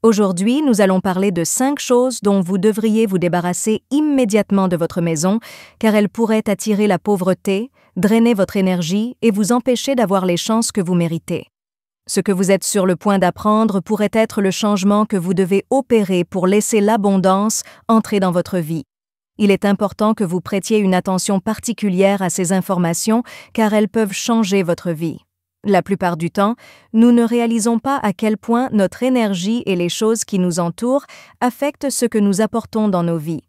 Aujourd'hui, nous allons parler de 5 choses dont vous devriez vous débarrasser immédiatement de votre maison, car elles pourraient attirer la pauvreté, drainer votre énergie et vous empêcher d'avoir les chances que vous méritez. Ce que vous êtes sur le point d'apprendre pourrait être le changement que vous devez opérer pour laisser l'abondance entrer dans votre vie. Il est important que vous prêtiez une attention particulière à ces informations, car elles peuvent changer votre vie. La plupart du temps, nous ne réalisons pas à quel point notre énergie et les choses qui nous entourent affectent ce que nous apportons dans nos vies.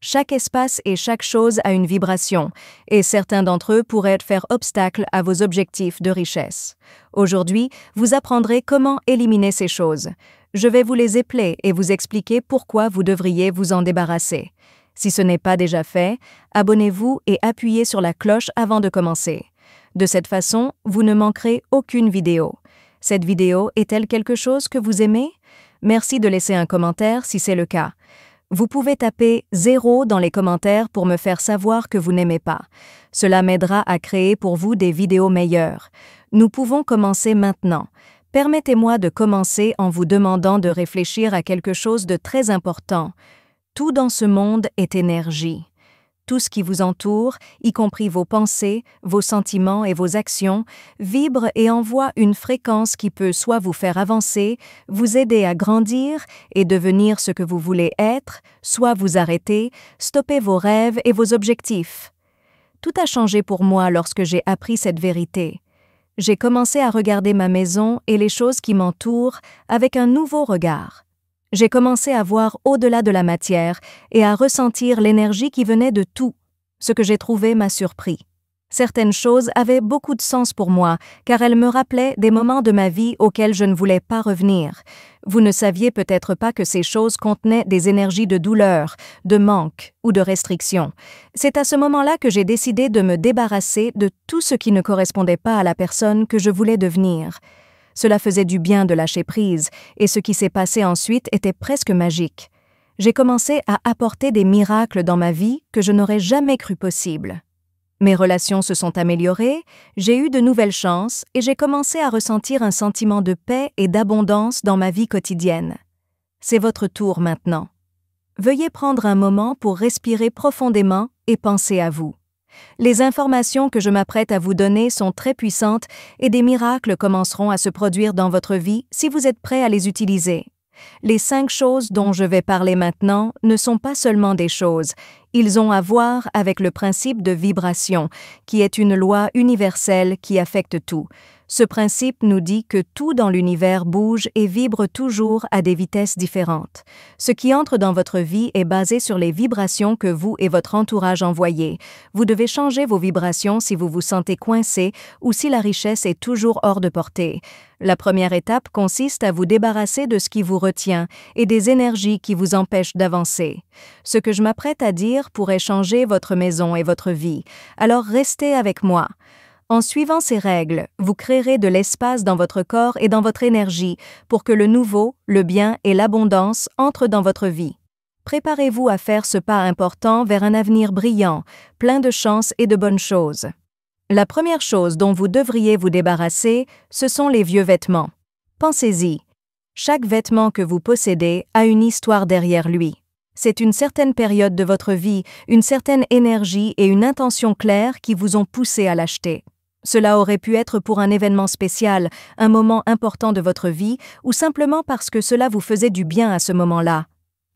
Chaque espace et chaque chose a une vibration, et certains d'entre eux pourraient faire obstacle à vos objectifs de richesse. Aujourd'hui, vous apprendrez comment éliminer ces choses. Je vais vous les épeler et vous expliquer pourquoi vous devriez vous en débarrasser. Si ce n'est pas déjà fait, abonnez-vous et appuyez sur la cloche avant de commencer. De cette façon, vous ne manquerez aucune vidéo. Cette vidéo est-elle quelque chose que vous aimez? Merci de laisser un commentaire si c'est le cas. Vous pouvez taper 0 dans les commentaires pour me faire savoir que vous n'aimez pas. Cela m'aidera à créer pour vous des vidéos meilleures. Nous pouvons commencer maintenant. Permettez-moi de commencer en vous demandant de réfléchir à quelque chose de très important. Tout dans ce monde est énergie. Tout ce qui vous entoure, y compris vos pensées, vos sentiments et vos actions, vibre et envoie une fréquence qui peut soit vous faire avancer, vous aider à grandir et devenir ce que vous voulez être, soit vous arrêter, stopper vos rêves et vos objectifs. Tout a changé pour moi lorsque j'ai appris cette vérité. J'ai commencé à regarder ma maison et les choses qui m'entourent avec un nouveau regard. J'ai commencé à voir au-delà de la matière et à ressentir l'énergie qui venait de tout. Ce que j'ai trouvé m'a surpris. Certaines choses avaient beaucoup de sens pour moi, car elles me rappelaient des moments de ma vie auxquels je ne voulais pas revenir. Vous ne saviez peut-être pas que ces choses contenaient des énergies de douleur, de manque ou de restriction. C'est à ce moment-là que j'ai décidé de me débarrasser de tout ce qui ne correspondait pas à la personne que je voulais devenir. Cela faisait du bien de lâcher prise, et ce qui s'est passé ensuite était presque magique. J'ai commencé à apporter des miracles dans ma vie que je n'aurais jamais cru possible. Mes relations se sont améliorées, j'ai eu de nouvelles chances et j'ai commencé à ressentir un sentiment de paix et d'abondance dans ma vie quotidienne. C'est votre tour maintenant. Veuillez prendre un moment pour respirer profondément et penser à vous. Les informations que je m'apprête à vous donner sont très puissantes et des miracles commenceront à se produire dans votre vie si vous êtes prêt à les utiliser. Les 5 choses dont je vais parler maintenant ne sont pas seulement des choses, ils ont à voir avec le principe de vibration, qui est une loi universelle qui affecte tout. Ce principe nous dit que tout dans l'univers bouge et vibre toujours à des vitesses différentes. Ce qui entre dans votre vie est basé sur les vibrations que vous et votre entourage envoyez. Vous devez changer vos vibrations si vous vous sentez coincé ou si la richesse est toujours hors de portée. La première étape consiste à vous débarrasser de ce qui vous retient et des énergies qui vous empêchent d'avancer. Ce que je m'apprête à dire pourrait changer votre maison et votre vie. Alors restez avec moi. En suivant ces règles, vous créerez de l'espace dans votre corps et dans votre énergie pour que le nouveau, le bien et l'abondance entrent dans votre vie. Préparez-vous à faire ce pas important vers un avenir brillant, plein de chance et de bonnes choses. La première chose dont vous devriez vous débarrasser, ce sont les vieux vêtements. Pensez-y. Chaque vêtement que vous possédez a une histoire derrière lui. C'est une certaine période de votre vie, une certaine énergie et une intention claire qui vous ont poussé à l'acheter. Cela aurait pu être pour un événement spécial, un moment important de votre vie, ou simplement parce que cela vous faisait du bien à ce moment-là.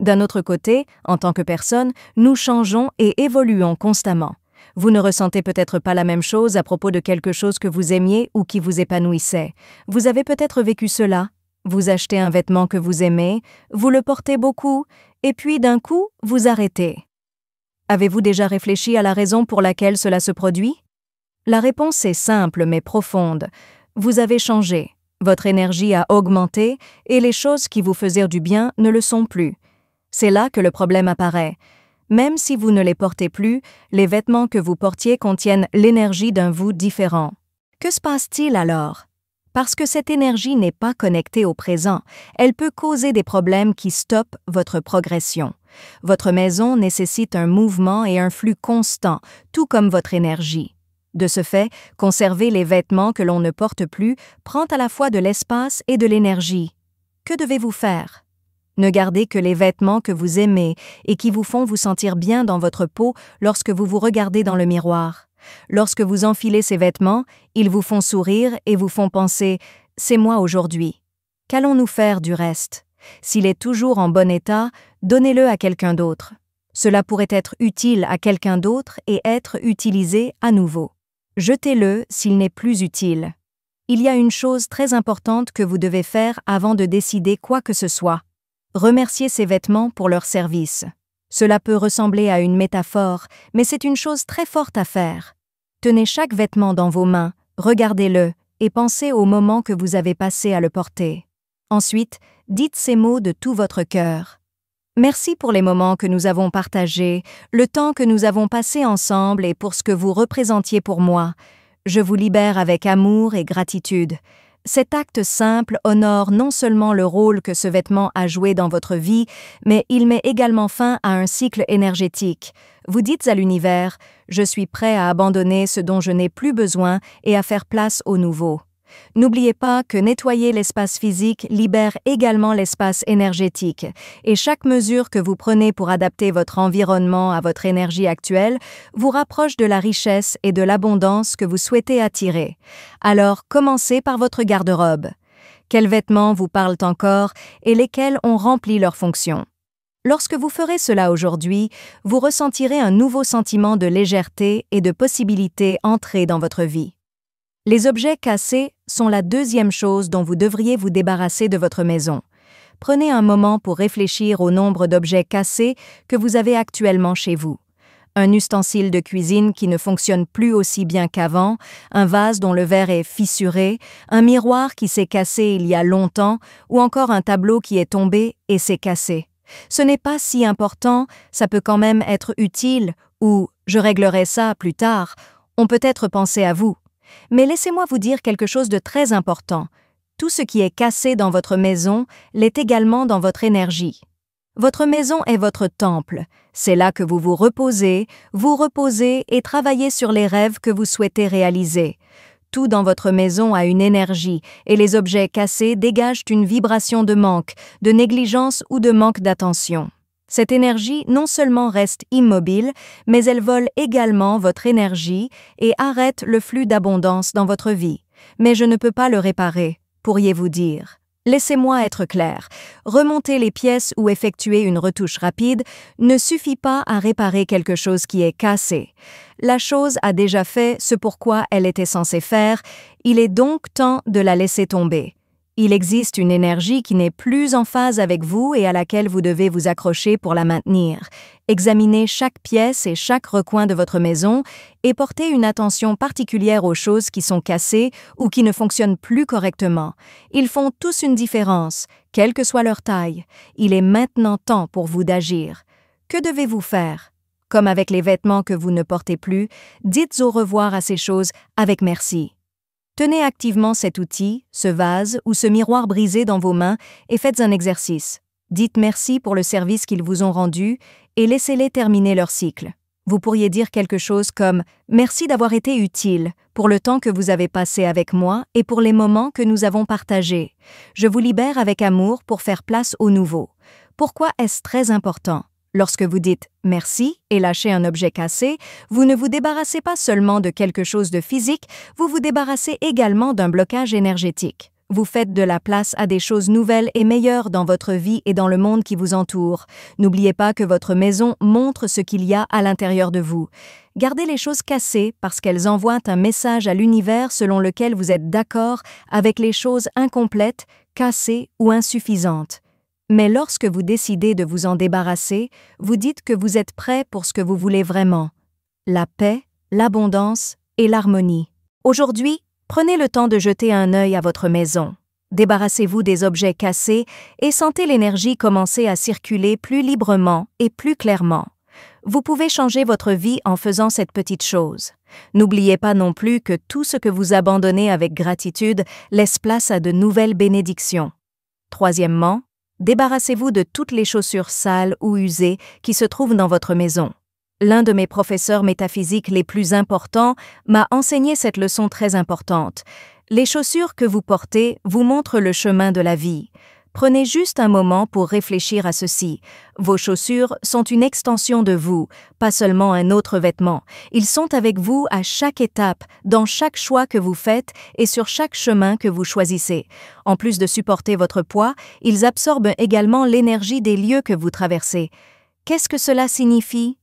D'un autre côté, en tant que personne, nous changeons et évoluons constamment. Vous ne ressentez peut-être pas la même chose à propos de quelque chose que vous aimiez ou qui vous épanouissait. Vous avez peut-être vécu cela. Vous achetez un vêtement que vous aimez, vous le portez beaucoup, et puis d'un coup, vous arrêtez. Avez-vous déjà réfléchi à la raison pour laquelle cela se produit? La réponse est simple mais profonde. Vous avez changé. Votre énergie a augmenté et les choses qui vous faisaient du bien ne le sont plus. C'est là que le problème apparaît. Même si vous ne les portez plus, les vêtements que vous portiez contiennent l'énergie d'un vous différent. Que se passe-t-il alors? Parce que cette énergie n'est pas connectée au présent, elle peut causer des problèmes qui stoppent votre progression. Votre maison nécessite un mouvement et un flux constant, tout comme votre énergie. De ce fait, conserver les vêtements que l'on ne porte plus prend à la fois de l'espace et de l'énergie. Que devez-vous faire? Ne gardez que les vêtements que vous aimez et qui vous font vous sentir bien dans votre peau lorsque vous vous regardez dans le miroir. Lorsque vous enfilez ces vêtements, ils vous font sourire et vous font penser « c'est moi aujourd'hui ». Qu'allons-nous faire du reste? S'il est toujours en bon état, donnez-le à quelqu'un d'autre. Cela pourrait être utile à quelqu'un d'autre et être utilisé à nouveau. Jetez-le s'il n'est plus utile. Il y a une chose très importante que vous devez faire avant de décider quoi que ce soit. Remerciez ces vêtements pour leur service. Cela peut ressembler à une métaphore, mais c'est une chose très forte à faire. Tenez chaque vêtement dans vos mains, regardez-le et pensez au moment que vous avez passé à le porter. Ensuite, dites ces mots de tout votre cœur. Merci pour les moments que nous avons partagés, le temps que nous avons passé ensemble et pour ce que vous représentiez pour moi. Je vous libère avec amour et gratitude. Cet acte simple honore non seulement le rôle que ce vêtement a joué dans votre vie, mais il met également fin à un cycle énergétique. Vous dites à l'univers « Je suis prêt à abandonner ce dont je n'ai plus besoin et à faire place au nouveau ». N'oubliez pas que nettoyer l'espace physique libère également l'espace énergétique, et chaque mesure que vous prenez pour adapter votre environnement à votre énergie actuelle vous rapproche de la richesse et de l'abondance que vous souhaitez attirer. Alors, commencez par votre garde-robe. Quels vêtements vous parlent encore et lesquels ont rempli leur fonction? Lorsque vous ferez cela aujourd'hui, vous ressentirez un nouveau sentiment de légèreté et de possibilité entrer dans votre vie. Les objets cassés sont la deuxième chose dont vous devriez vous débarrasser de votre maison. Prenez un moment pour réfléchir au nombre d'objets cassés que vous avez actuellement chez vous. Un ustensile de cuisine qui ne fonctionne plus aussi bien qu'avant, un vase dont le verre est fissuré, un miroir qui s'est cassé il y a longtemps ou encore un tableau qui est tombé et s'est cassé. Ce n'est pas si important, ça peut quand même être utile ou « je réglerai ça plus tard », on peut être pensé à vous. Mais laissez-moi vous dire quelque chose de très important. Tout ce qui est cassé dans votre maison l'est également dans votre énergie. Votre maison est votre temple. C'est là que vous vous reposez et travaillez sur les rêves que vous souhaitez réaliser. Tout dans votre maison a une énergie et les objets cassés dégagent une vibration de manque, de négligence ou de manque d'attention. Cette énergie non seulement reste immobile, mais elle vole également votre énergie et arrête le flux d'abondance dans votre vie. Mais je ne peux pas le réparer, pourriez-vous dire. Laissez-moi être clair. Remonter les pièces ou effectuer une retouche rapide ne suffit pas à réparer quelque chose qui est cassé. La chose a déjà fait ce pourquoi elle était censée faire, il est donc temps de la laisser tomber. Il existe une énergie qui n'est plus en phase avec vous et à laquelle vous devez vous accrocher pour la maintenir. Examinez chaque pièce et chaque recoin de votre maison et portez une attention particulière aux choses qui sont cassées ou qui ne fonctionnent plus correctement. Ils font tous une différence, quelle que soit leur taille. Il est maintenant temps pour vous d'agir. Que devez-vous faire? Comme avec les vêtements que vous ne portez plus, dites au revoir à ces choses avec merci. Tenez activement cet outil, ce vase ou ce miroir brisé dans vos mains et faites un exercice. Dites merci pour le service qu'ils vous ont rendu et laissez-les terminer leur cycle. Vous pourriez dire quelque chose comme « Merci d'avoir été utile, pour le temps que vous avez passé avec moi et pour les moments que nous avons partagés. Je vous libère avec amour pour faire place au nouveau. » Pourquoi est-ce très important? Lorsque vous dites « merci » et lâchez un objet cassé, vous ne vous débarrassez pas seulement de quelque chose de physique, vous vous débarrassez également d'un blocage énergétique. Vous faites de la place à des choses nouvelles et meilleures dans votre vie et dans le monde qui vous entoure. N'oubliez pas que votre maison montre ce qu'il y a à l'intérieur de vous. Gardez les choses cassées parce qu'elles envoient un message à l'univers selon lequel vous êtes d'accord avec les choses incomplètes, cassées ou insuffisantes. Mais lorsque vous décidez de vous en débarrasser, vous dites que vous êtes prêt pour ce que vous voulez vraiment. La paix, l'abondance et l'harmonie. Aujourd'hui, prenez le temps de jeter un œil à votre maison. Débarrassez-vous des objets cassés et sentez l'énergie commencer à circuler plus librement et plus clairement. Vous pouvez changer votre vie en faisant cette petite chose. N'oubliez pas non plus que tout ce que vous abandonnez avec gratitude laisse place à de nouvelles bénédictions. Troisièmement, débarrassez-vous de toutes les chaussures sales ou usées qui se trouvent dans votre maison. L'un de mes professeurs métaphysiques les plus importants m'a enseigné cette leçon très importante. Les chaussures que vous portez vous montrent le chemin de la vie. Prenez juste un moment pour réfléchir à ceci. Vos chaussures sont une extension de vous, pas seulement un autre vêtement. Ils sont avec vous à chaque étape, dans chaque choix que vous faites et sur chaque chemin que vous choisissez. En plus de supporter votre poids, ils absorbent également l'énergie des lieux que vous traversez. Qu'est-ce que cela signifie?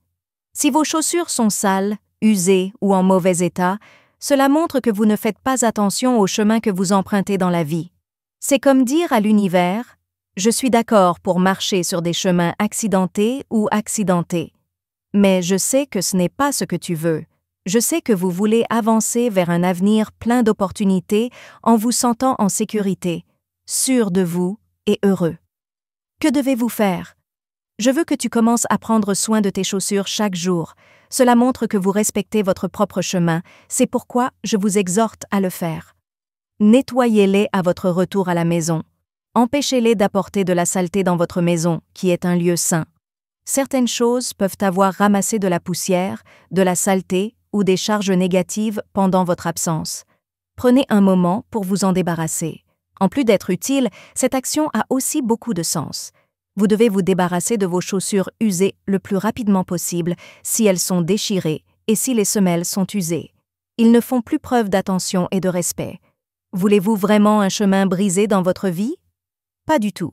Si vos chaussures sont sales, usées ou en mauvais état, cela montre que vous ne faites pas attention au chemin que vous empruntez dans la vie. C'est comme dire à l'univers « Je suis d'accord pour marcher sur des chemins accidentés ou accidentés. Mais je sais que ce n'est pas ce que tu veux. Je sais que vous voulez avancer vers un avenir plein d'opportunités en vous sentant en sécurité, sûr de vous et heureux. Que devez-vous faire? Je veux que tu commences à prendre soin de tes chaussures chaque jour. Cela montre que vous respectez votre propre chemin. C'est pourquoi je vous exhorte à le faire. Nettoyez-les à votre retour à la maison. Empêchez-les d'apporter de la saleté dans votre maison, qui est un lieu saint. Certaines choses peuvent avoir ramassé de la poussière, de la saleté ou des charges négatives pendant votre absence. Prenez un moment pour vous en débarrasser. En plus d'être utile, cette action a aussi beaucoup de sens. Vous devez vous débarrasser de vos chaussures usées le plus rapidement possible si elles sont déchirées et si les semelles sont usées. Ils ne font plus preuve d'attention et de respect. Voulez-vous vraiment un chemin brisé dans votre vie? Pas du tout.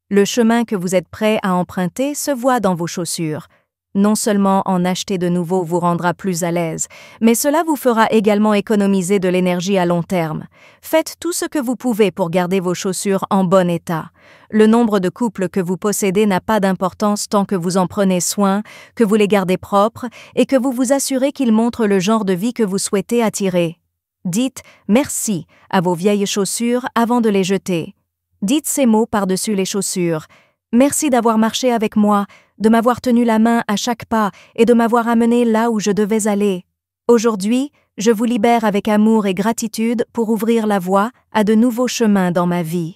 Le chemin que vous êtes prêt à emprunter se voit dans vos chaussures. Non seulement en acheter de nouveau vous rendra plus à l'aise, mais cela vous fera également économiser de l'énergie à long terme. Faites tout ce que vous pouvez pour garder vos chaussures en bon état. Le nombre de couples que vous possédez n'a pas d'importance tant que vous en prenez soin, que vous les gardez propres et que vous vous assurez qu'ils montrent le genre de vie que vous souhaitez attirer. Dites « merci » à vos vieilles chaussures avant de les jeter. Dites ces mots par-dessus les chaussures. Merci d'avoir marché avec moi, de m'avoir tenu la main à chaque pas et de m'avoir amené là où je devais aller. Aujourd'hui, je vous libère avec amour et gratitude pour ouvrir la voie à de nouveaux chemins dans ma vie.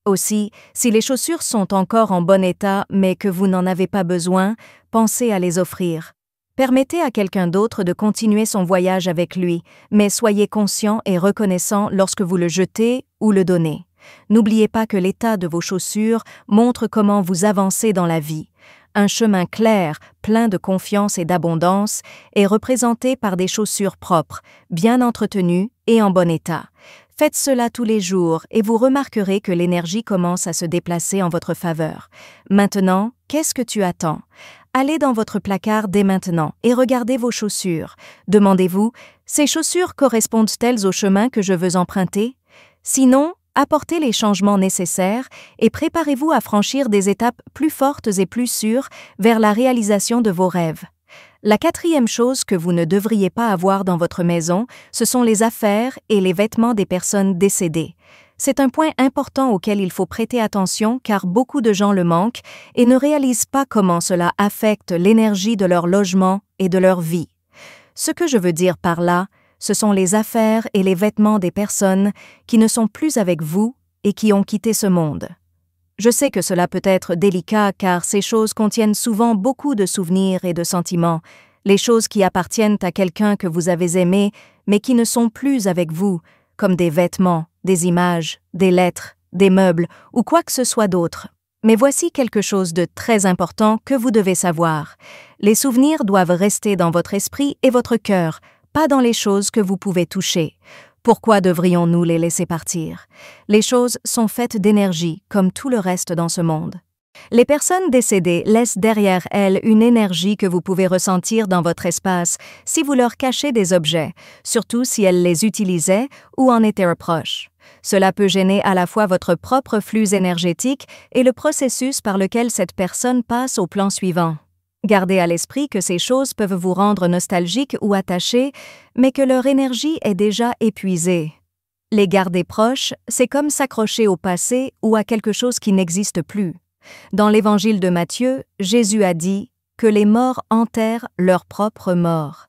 Aussi, si les chaussures sont encore en bon état mais que vous n'en avez pas besoin, pensez à les offrir. Permettez à quelqu'un d'autre de continuer son voyage avec lui, mais soyez conscient et reconnaissant lorsque vous le jetez ou le donnez. N'oubliez pas que l'état de vos chaussures montre comment vous avancez dans la vie. Un chemin clair, plein de confiance et d'abondance, est représenté par des chaussures propres, bien entretenues et en bon état. Faites cela tous les jours et vous remarquerez que l'énergie commence à se déplacer en votre faveur. Maintenant, qu'est-ce que tu attends? Allez dans votre placard dès maintenant et regardez vos chaussures. Demandez-vous, ces chaussures correspondent-elles au chemin que je veux emprunter? Sinon, apportez les changements nécessaires et préparez-vous à franchir des étapes plus fortes et plus sûres vers la réalisation de vos rêves. La quatrième chose que vous ne devriez pas avoir dans votre maison, ce sont les affaires et les vêtements des personnes décédées. C'est un point important auquel il faut prêter attention car beaucoup de gens le manquent et ne réalisent pas comment cela affecte l'énergie de leur logement et de leur vie. Ce que je veux dire par là, ce sont les affaires et les vêtements des personnes qui ne sont plus avec vous et qui ont quitté ce monde. Je sais que cela peut être délicat car ces choses contiennent souvent beaucoup de souvenirs et de sentiments, les choses qui appartiennent à quelqu'un que vous avez aimé mais qui ne sont plus avec vous, comme des vêtements, des images, des lettres, des meubles ou quoi que ce soit d'autre. Mais voici quelque chose de très important que vous devez savoir. Les souvenirs doivent rester dans votre esprit et votre cœur, pas dans les choses que vous pouvez toucher. Pourquoi devrions-nous les laisser partir? Les choses sont faites d'énergie, comme tout le reste dans ce monde. Les personnes décédées laissent derrière elles une énergie que vous pouvez ressentir dans votre espace si vous leur cachez des objets, surtout si elles les utilisaient ou en étaient proches. Cela peut gêner à la fois votre propre flux énergétique et le processus par lequel cette personne passe au plan suivant. Gardez à l'esprit que ces choses peuvent vous rendre nostalgique ou attaché, mais que leur énergie est déjà épuisée. Les garder proches, c'est comme s'accrocher au passé ou à quelque chose qui n'existe plus. Dans l'Évangile de Matthieu, Jésus a dit que les morts enterrent leur propre mort.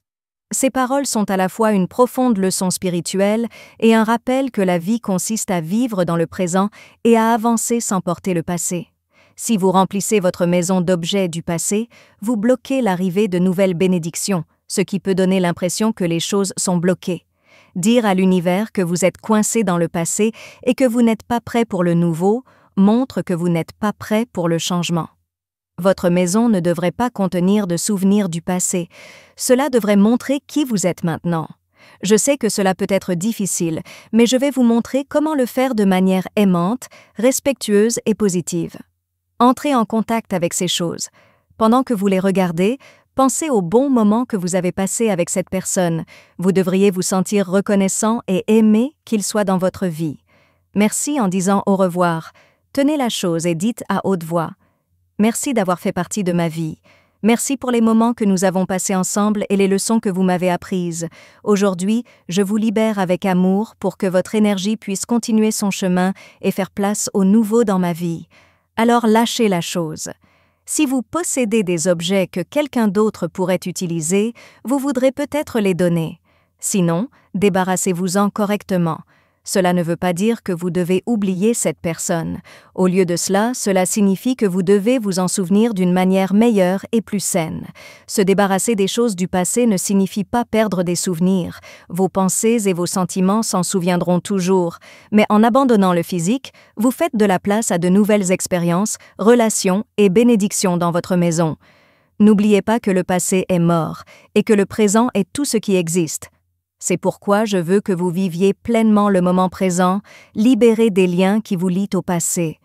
Ces paroles sont à la fois une profonde leçon spirituelle et un rappel que la vie consiste à vivre dans le présent et à avancer sans porter le passé. Si vous remplissez votre maison d'objets du passé, vous bloquez l'arrivée de nouvelles bénédictions, ce qui peut donner l'impression que les choses sont bloquées. Dire à l'univers que vous êtes coincé dans le passé et que vous n'êtes pas prêt pour le nouveau montre que vous n'êtes pas prêt pour le changement. Votre maison ne devrait pas contenir de souvenirs du passé. Cela devrait montrer qui vous êtes maintenant. Je sais que cela peut être difficile, mais je vais vous montrer comment le faire de manière aimante, respectueuse et positive. Entrez en contact avec ces choses. Pendant que vous les regardez, pensez aux bons moments que vous avez passés avec cette personne. Vous devriez vous sentir reconnaissant et aimé qu'il soit dans votre vie. Merci en disant au revoir. Tenez la chose et dites à haute voix. Merci d'avoir fait partie de ma vie. Merci pour les moments que nous avons passés ensemble et les leçons que vous m'avez apprises. Aujourd'hui, je vous libère avec amour pour que votre énergie puisse continuer son chemin et faire place au nouveau dans ma vie. Alors lâchez la chose. Si vous possédez des objets que quelqu'un d'autre pourrait utiliser, vous voudrez peut-être les donner. Sinon, débarrassez-vous-en correctement. Cela ne veut pas dire que vous devez oublier cette personne. Au lieu de cela, cela signifie que vous devez vous en souvenir d'une manière meilleure et plus saine. Se débarrasser des choses du passé ne signifie pas perdre des souvenirs. Vos pensées et vos sentiments s'en souviendront toujours. Mais en abandonnant le physique, vous faites de la place à de nouvelles expériences, relations et bénédictions dans votre maison. N'oubliez pas que le passé est mort et que le présent est tout ce qui existe. C'est pourquoi je veux que vous viviez pleinement le moment présent, libérés des liens qui vous lient au passé.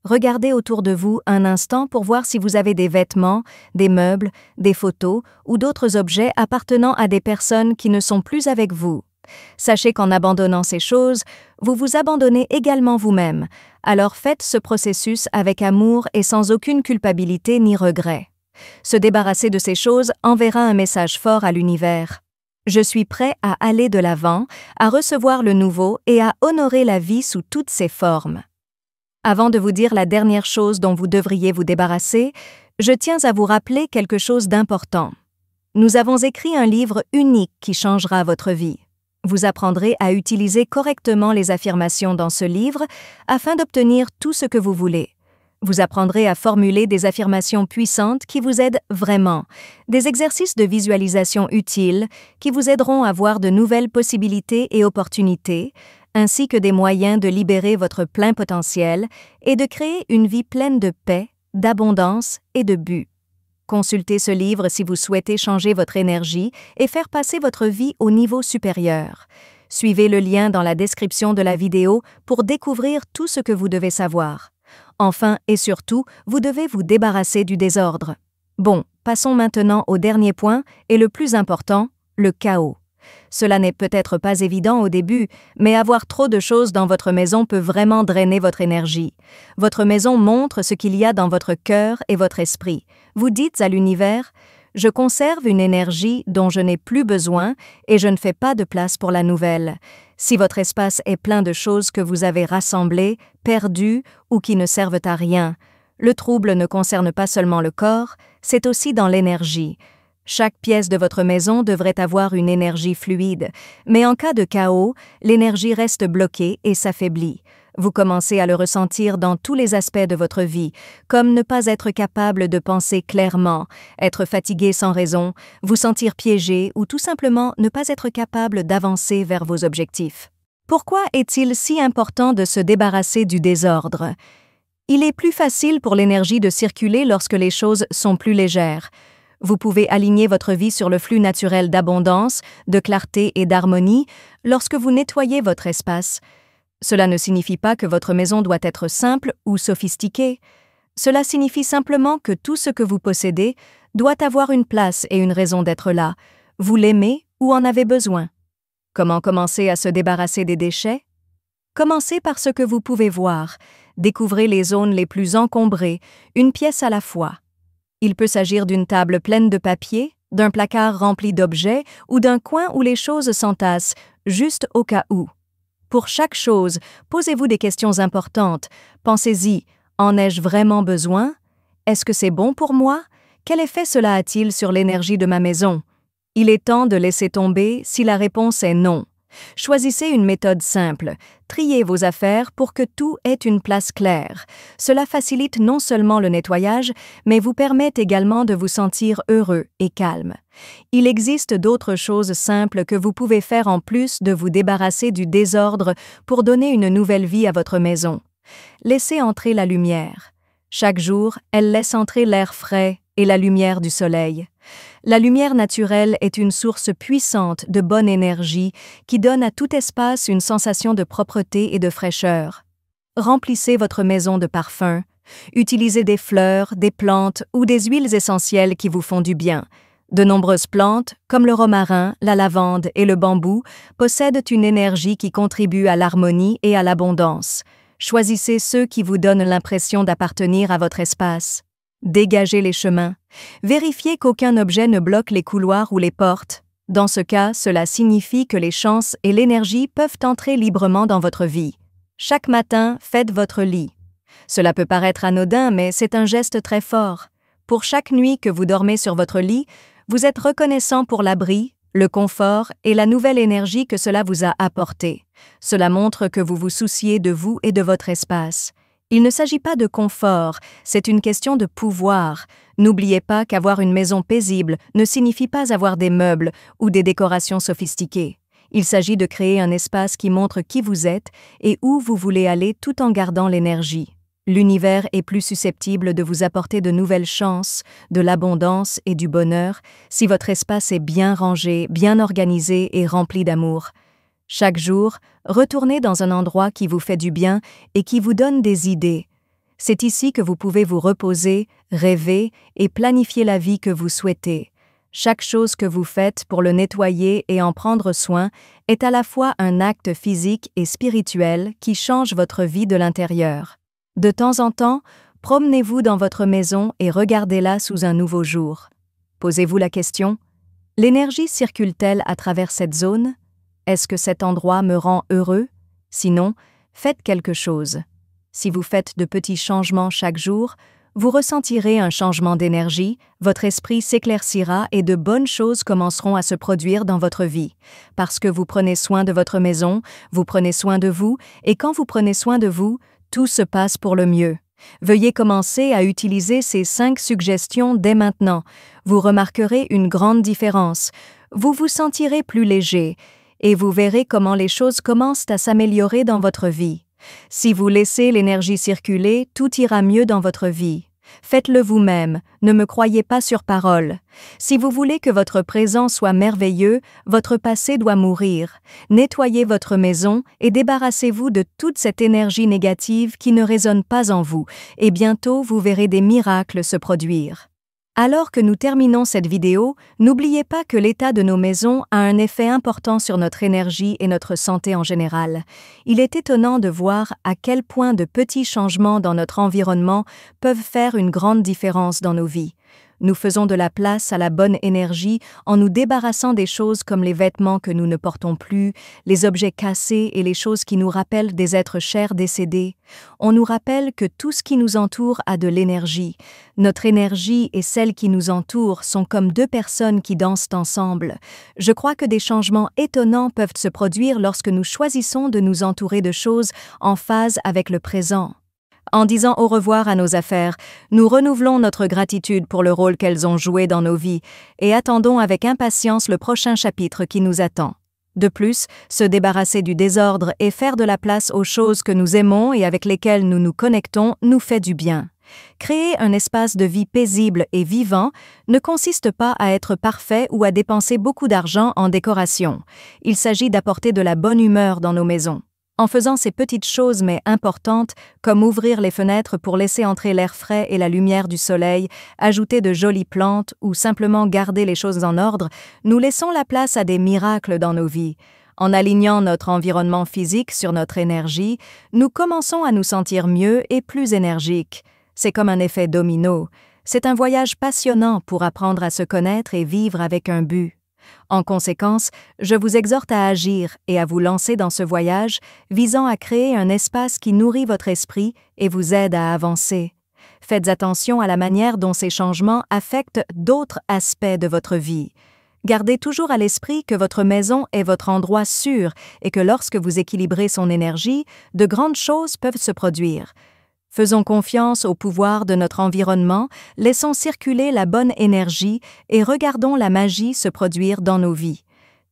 Regardez autour de vous un instant pour voir si vous avez des vêtements, des meubles, des photos ou d'autres objets appartenant à des personnes qui ne sont plus avec vous. Sachez qu'en abandonnant ces choses, vous vous abandonnez également vous-même. Alors faites ce processus avec amour et sans aucune culpabilité ni regret. Se débarrasser de ces choses enverra un message fort à l'univers. Je suis prêt à aller de l'avant, à recevoir le nouveau et à honorer la vie sous toutes ses formes. Avant de vous dire la dernière chose dont vous devriez vous débarrasser, je tiens à vous rappeler quelque chose d'important. Nous avons écrit un livre unique qui changera votre vie. Vous apprendrez à utiliser correctement les affirmations dans ce livre afin d'obtenir tout ce que vous voulez. Vous apprendrez à formuler des affirmations puissantes qui vous aident vraiment, des exercices de visualisation utiles qui vous aideront à voir de nouvelles possibilités et opportunités, ainsi que des moyens de libérer votre plein potentiel et de créer une vie pleine de paix, d'abondance et de but. Consultez ce livre si vous souhaitez changer votre énergie et faire passer votre vie au niveau supérieur. Suivez le lien dans la description de la vidéo pour découvrir tout ce que vous devez savoir. Enfin et surtout, vous devez vous débarrasser du désordre. Bon, passons maintenant au dernier point et le plus important, le chaos. Cela n'est peut-être pas évident au début, mais avoir trop de choses dans votre maison peut vraiment drainer votre énergie. Votre maison montre ce qu'il y a dans votre cœur et votre esprit. Vous dites à l'univers « Je conserve une énergie dont je n'ai plus besoin et je ne fais pas de place pour la nouvelle ». Si votre espace est plein de choses que vous avez rassemblées, perdues ou qui ne servent à rien, le trouble ne concerne pas seulement le corps, c'est aussi dans l'énergie. Chaque pièce de votre maison devrait avoir une énergie fluide, mais en cas de chaos, l'énergie reste bloquée et s'affaiblit. Vous commencez à le ressentir dans tous les aspects de votre vie, comme ne pas être capable de penser clairement, être fatigué sans raison, vous sentir piégé ou tout simplement ne pas être capable d'avancer vers vos objectifs. Pourquoi est-il si important de se débarrasser du désordre? Il est plus facile pour l'énergie de circuler lorsque les choses sont plus légères. Vous pouvez aligner votre vie sur le flux naturel d'abondance, de clarté et d'harmonie lorsque vous nettoyez votre espace. Cela ne signifie pas que votre maison doit être simple ou sophistiquée. Cela signifie simplement que tout ce que vous possédez doit avoir une place et une raison d'être là. Vous l'aimez ou en avez besoin. Comment commencer à se débarrasser des déchets? Commencez par ce que vous pouvez voir. Découvrez les zones les plus encombrées, une pièce à la fois. Il peut s'agir d'une table pleine de papier, d'un placard rempli d'objets ou d'un coin où les choses s'entassent, juste au cas où. Pour chaque chose, posez-vous des questions importantes. Pensez-y, en ai-je vraiment besoin? Est-ce que c'est bon pour moi? Quel effet cela a-t-il sur l'énergie de ma maison? Il est temps de laisser tomber si la réponse est non. Choisissez une méthode simple. Triez vos affaires pour que tout ait une place claire. Cela facilite non seulement le nettoyage, mais vous permet également de vous sentir heureux et calme. Il existe d'autres choses simples que vous pouvez faire en plus de vous débarrasser du désordre pour donner une nouvelle vie à votre maison. Laissez entrer la lumière. Chaque jour, elle laisse entrer l'air frais et la lumière du soleil. La lumière naturelle est une source puissante de bonne énergie qui donne à tout espace une sensation de propreté et de fraîcheur. Remplissez votre maison de parfums. Utilisez des fleurs, des plantes ou des huiles essentielles qui vous font du bien. De nombreuses plantes, comme le romarin, la lavande et le bambou, possèdent une énergie qui contribue à l'harmonie et à l'abondance. Choisissez ceux qui vous donnent l'impression d'appartenir à votre espace. Dégagez les chemins. Vérifiez qu'aucun objet ne bloque les couloirs ou les portes. Dans ce cas, cela signifie que les chances et l'énergie peuvent entrer librement dans votre vie. Chaque matin, faites votre lit. Cela peut paraître anodin, mais c'est un geste très fort. Pour chaque nuit que vous dormez sur votre lit, vous êtes reconnaissant pour l'abri, le confort et la nouvelle énergie que cela vous a apporté. Cela montre que vous vous souciez de vous et de votre espace. Il ne s'agit pas de confort, c'est une question de pouvoir. N'oubliez pas qu'avoir une maison paisible ne signifie pas avoir des meubles ou des décorations sophistiquées. Il s'agit de créer un espace qui montre qui vous êtes et où vous voulez aller tout en gardant l'énergie. L'univers est plus susceptible de vous apporter de nouvelles chances, de l'abondance et du bonheur si votre espace est bien rangé, bien organisé et rempli d'amour. Chaque jour, retournez dans un endroit qui vous fait du bien et qui vous donne des idées. C'est ici que vous pouvez vous reposer, rêver et planifier la vie que vous souhaitez. Chaque chose que vous faites pour le nettoyer et en prendre soin est à la fois un acte physique et spirituel qui change votre vie de l'intérieur. De temps en temps, promenez-vous dans votre maison et regardez-la sous un nouveau jour. Posez-vous la question, l'énergie circule-t-elle à travers cette zone? Est-ce que cet endroit me rend heureux? Sinon, faites quelque chose. Si vous faites de petits changements chaque jour, vous ressentirez un changement d'énergie, votre esprit s'éclaircira et de bonnes choses commenceront à se produire dans votre vie. Parce que vous prenez soin de votre maison, vous prenez soin de vous, et quand vous prenez soin de vous, tout se passe pour le mieux. Veuillez commencer à utiliser ces 5 suggestions dès maintenant. Vous remarquerez une grande différence. Vous vous sentirez plus léger, et vous verrez comment les choses commencent à s'améliorer dans votre vie. Si vous laissez l'énergie circuler, tout ira mieux dans votre vie. Faites-le vous-même, ne me croyez pas sur parole. Si vous voulez que votre présent soit merveilleux, votre passé doit mourir. Nettoyez votre maison et débarrassez-vous de toute cette énergie négative qui ne résonne pas en vous, et bientôt vous verrez des miracles se produire. Alors que nous terminons cette vidéo, n'oubliez pas que l'état de nos maisons a un effet important sur notre énergie et notre santé en général. Il est étonnant de voir à quel point de petits changements dans notre environnement peuvent faire une grande différence dans nos vies. Nous faisons de la place à la bonne énergie en nous débarrassant des choses comme les vêtements que nous ne portons plus, les objets cassés et les choses qui nous rappellent des êtres chers décédés. On nous rappelle que tout ce qui nous entoure a de l'énergie. Notre énergie et celle qui nous entoure sont comme 2 personnes qui dansent ensemble. Je crois que des changements étonnants peuvent se produire lorsque nous choisissons de nous entourer de choses en phase avec le présent. En disant au revoir à nos affaires, nous renouvelons notre gratitude pour le rôle qu'elles ont joué dans nos vies et attendons avec impatience le prochain chapitre qui nous attend. De plus, se débarrasser du désordre et faire de la place aux choses que nous aimons et avec lesquelles nous nous connectons nous fait du bien. Créer un espace de vie paisible et vivant ne consiste pas à être parfait ou à dépenser beaucoup d'argent en décoration. Il s'agit d'apporter de la bonne humeur dans nos maisons. En faisant ces petites choses mais importantes, comme ouvrir les fenêtres pour laisser entrer l'air frais et la lumière du soleil, ajouter de jolies plantes ou simplement garder les choses en ordre, nous laissons la place à des miracles dans nos vies. En alignant notre environnement physique sur notre énergie, nous commençons à nous sentir mieux et plus énergiques. C'est comme un effet domino. C'est un voyage passionnant pour apprendre à se connaître et vivre avec un but. En conséquence, je vous exhorte à agir et à vous lancer dans ce voyage visant à créer un espace qui nourrit votre esprit et vous aide à avancer. Faites attention à la manière dont ces changements affectent d'autres aspects de votre vie. Gardez toujours à l'esprit que votre maison est votre endroit sûr et que lorsque vous équilibrez son énergie, de grandes choses peuvent se produire. Faisons confiance au pouvoir de notre environnement, laissons circuler la bonne énergie et regardons la magie se produire dans nos vies.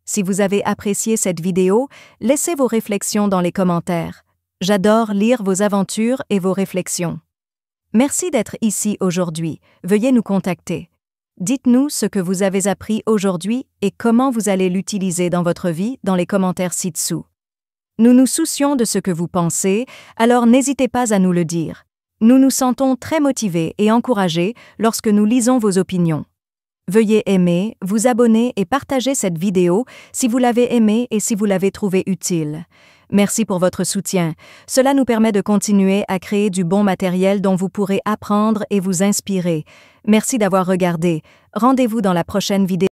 Si vous avez apprécié cette vidéo, laissez vos réflexions dans les commentaires. J'adore lire vos aventures et vos réflexions. Merci d'être ici aujourd'hui. Veuillez nous contacter. Dites-nous ce que vous avez appris aujourd'hui et comment vous allez l'utiliser dans votre vie dans les commentaires ci-dessous. Nous nous soucions de ce que vous pensez, alors n'hésitez pas à nous le dire. Nous nous sentons très motivés et encouragés lorsque nous lisons vos opinions. Veuillez aimer, vous abonner et partager cette vidéo si vous l'avez aimée et si vous l'avez trouvée utile. Merci pour votre soutien. Cela nous permet de continuer à créer du bon matériel dont vous pourrez apprendre et vous inspirer. Merci d'avoir regardé. Rendez-vous dans la prochaine vidéo.